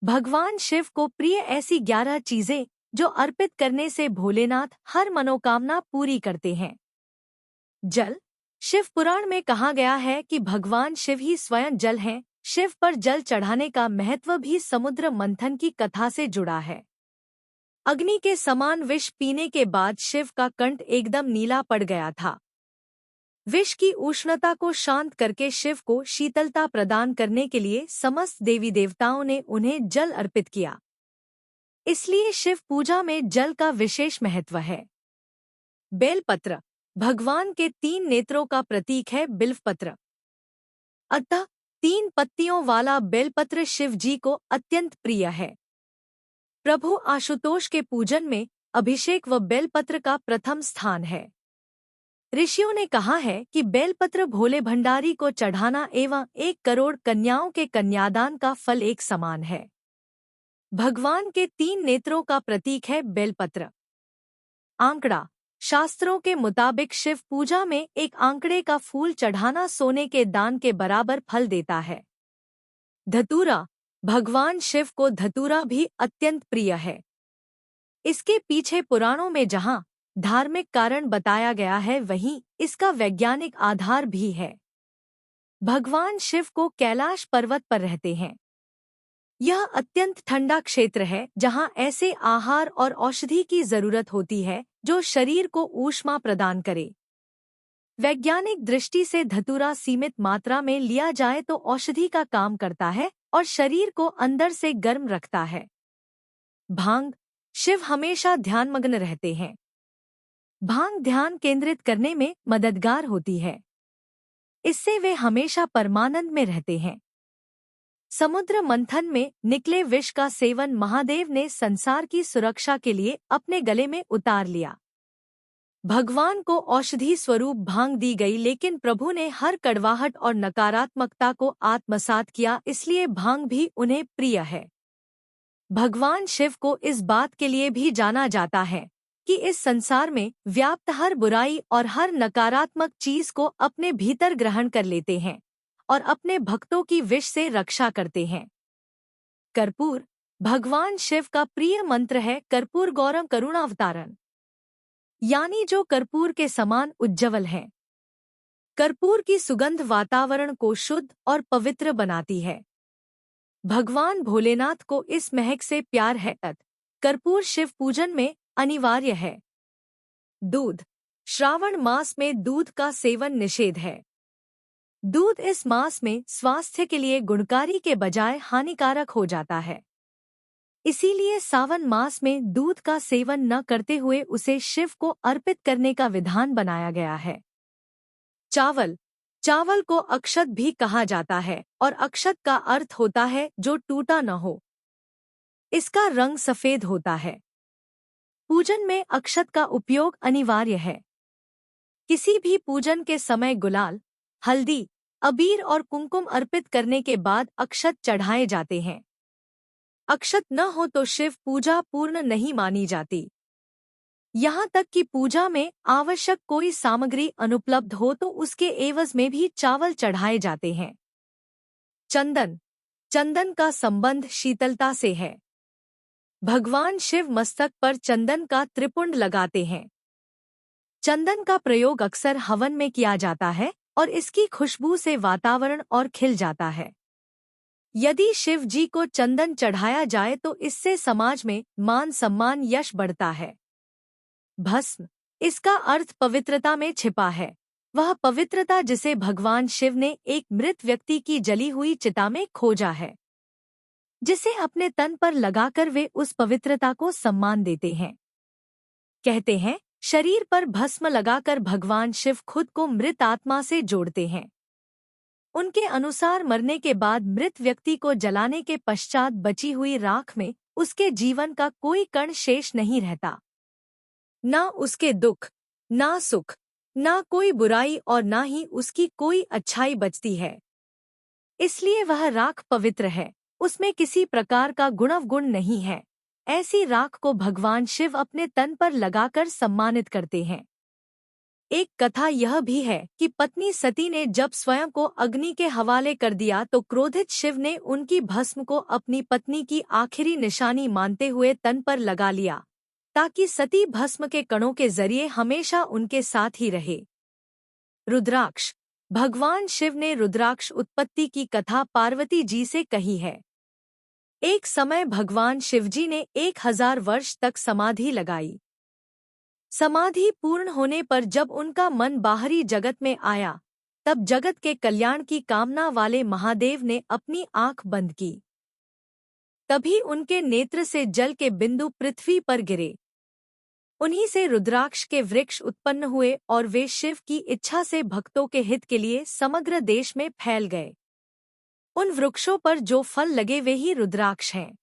भगवान शिव को प्रिय ऐसी 11 चीजें जो अर्पित करने से भोलेनाथ हर मनोकामना पूरी करते हैं। जल। शिव पुराण में कहा गया है कि भगवान शिव ही स्वयं जल हैं। शिव पर जल चढ़ाने का महत्व भी समुद्र मंथन की कथा से जुड़ा है। अग्नि के समान विष पीने के बाद शिव का कंठ एकदम नीला पड़ गया था। विष की उष्णता को शांत करके शिव को शीतलता प्रदान करने के लिए समस्त देवी देवताओं ने उन्हें जल अर्पित किया। इसलिए शिव पूजा में जल का विशेष महत्व है। बेलपत्र। भगवान के 3 नेत्रों का प्रतीक है बिल्वपत्र। अतः 3 पत्तियों वाला बेलपत्र शिव जी को अत्यंत प्रिय है। प्रभु आशुतोष के पूजन में अभिषेक व बेलपत्र का प्रथम स्थान है। ऋषियों ने कहा है कि बेलपत्र भोले भंडारी को चढ़ाना एवं 1 करोड़ कन्याओं के कन्यादान का फल एक समान है। भगवान के 3 नेत्रों का प्रतीक है बेलपत्र। आंकड़ा। शास्त्रों के मुताबिक शिव पूजा में 1 आंकड़े का फूल चढ़ाना सोने के दान के बराबर फल देता है। धतूरा। भगवान शिव को धतूरा भी अत्यंत प्रिय है। इसके पीछे पुराणों में जहाँ धार्मिक कारण बताया गया है वहीं इसका वैज्ञानिक आधार भी है। भगवान शिव को कैलाश पर्वत पर रहते हैं। यह अत्यंत ठंडा क्षेत्र है जहां ऐसे आहार और औषधि की जरूरत होती है जो शरीर को ऊष्मा प्रदान करे। वैज्ञानिक दृष्टि से धतूरा सीमित मात्रा में लिया जाए तो औषधि का काम करता है और शरीर को अंदर से गर्म रखता है। भांग। शिव हमेशा ध्यानमग्न रहते हैं। भांग ध्यान केंद्रित करने में मददगार होती है। इससे वे हमेशा परमानंद में रहते हैं। समुद्र मंथन में निकले विष का सेवन महादेव ने संसार की सुरक्षा के लिए अपने गले में उतार लिया। भगवान को औषधि स्वरूप भांग दी गई लेकिन प्रभु ने हर कड़वाहट और नकारात्मकता को आत्मसात किया, इसलिए भांग भी उन्हें प्रिय है। भगवान शिव को इस बात के लिए भी जाना जाता है कि इस संसार में व्याप्त हर बुराई और हर नकारात्मक चीज को अपने भीतर ग्रहण कर लेते हैं और अपने भक्तों की विष से रक्षा करते हैं। कर्पूर। भगवान शिव का प्रिय मंत्र है कर्पूर गौरम करुणावतारण, यानी जो कर्पूर के समान उज्ज्वल है। कर्पूर की सुगंध वातावरण को शुद्ध और पवित्र बनाती है। भगवान भोलेनाथ को इस महक से प्यार है। कर्पूर शिव पूजन में अनिवार्य है। दूध। श्रावण मास में दूध का सेवन निषेध है। दूध इस मास में स्वास्थ्य के लिए गुणकारी के बजाय हानिकारक हो जाता है। इसीलिए सावन मास में दूध का सेवन न करते हुए उसे शिव को अर्पित करने का विधान बनाया गया है। चावल। चावल को अक्षत भी कहा जाता है और अक्षत का अर्थ होता है जो टूटा न हो। इसका रंग सफेद होता है। पूजन में अक्षत का उपयोग अनिवार्य है। किसी भी पूजन के समय गुलाल, हल्दी, अबीर और कुमकुम अर्पित करने के बाद अक्षत चढ़ाए जाते हैं। अक्षत न हो तो शिव पूजा पूर्ण नहीं मानी जाती। यहाँ तक कि पूजा में आवश्यक कोई सामग्री अनुपलब्ध हो तो उसके एवज में भी चावल चढ़ाए जाते हैं। चंदन। चंदन का संबंध शीतलता से है। भगवान शिव मस्तक पर चंदन का त्रिपुंड लगाते हैं। चंदन का प्रयोग अक्सर हवन में किया जाता है और इसकी खुशबू से वातावरण और खिल जाता है। यदि शिव जी को चंदन चढ़ाया जाए तो इससे समाज में मान सम्मान यश बढ़ता है। भस्म। इसका अर्थ पवित्रता में छिपा है। वह पवित्रता जिसे भगवान शिव ने एक मृत व्यक्ति की जली हुई चिता में खोजा है, जिसे अपने तन पर लगाकर वे उस पवित्रता को सम्मान देते हैं। कहते हैं शरीर पर भस्म लगाकर भगवान शिव खुद को मृत आत्मा से जोड़ते हैं। उनके अनुसार मरने के बाद मृत व्यक्ति को जलाने के पश्चात बची हुई राख में उसके जीवन का कोई कण शेष नहीं रहता। न उसके दुख, ना सुख, ना कोई बुराई और ना ही उसकी कोई अच्छाई बचती है। इसलिए वह राख पवित्र है, उसमें किसी प्रकार का गुणावगुण नहीं है। ऐसी राख को भगवान शिव अपने तन पर लगाकर सम्मानित करते हैं। एक कथा यह भी है कि पत्नी सती ने जब स्वयं को अग्नि के हवाले कर दिया तो क्रोधित शिव ने उनकी भस्म को अपनी पत्नी की आखिरी निशानी मानते हुए तन पर लगा लिया, ताकि सती भस्म के कणों के जरिए हमेशा उनके साथ ही रहे। रुद्राक्ष। भगवान शिव ने रुद्राक्ष उत्पत्ति की कथा पार्वती जी से कही है। एक समय भगवान शिवजी ने 1000 वर्ष तक समाधि लगाई। समाधि पूर्ण होने पर जब उनका मन बाहरी जगत में आया, तब जगत के कल्याण की कामना वाले महादेव ने अपनी आंख बंद की। तभी उनके नेत्र से जल के बिंदु पृथ्वी पर गिरे। उन्हीं से रुद्राक्ष के वृक्ष उत्पन्न हुए और वे शिव की इच्छा से भक्तों के हित के लिए समग्र देश में फैल गए। उन वृक्षों पर जो फल लगे वे ही रुद्राक्ष हैं।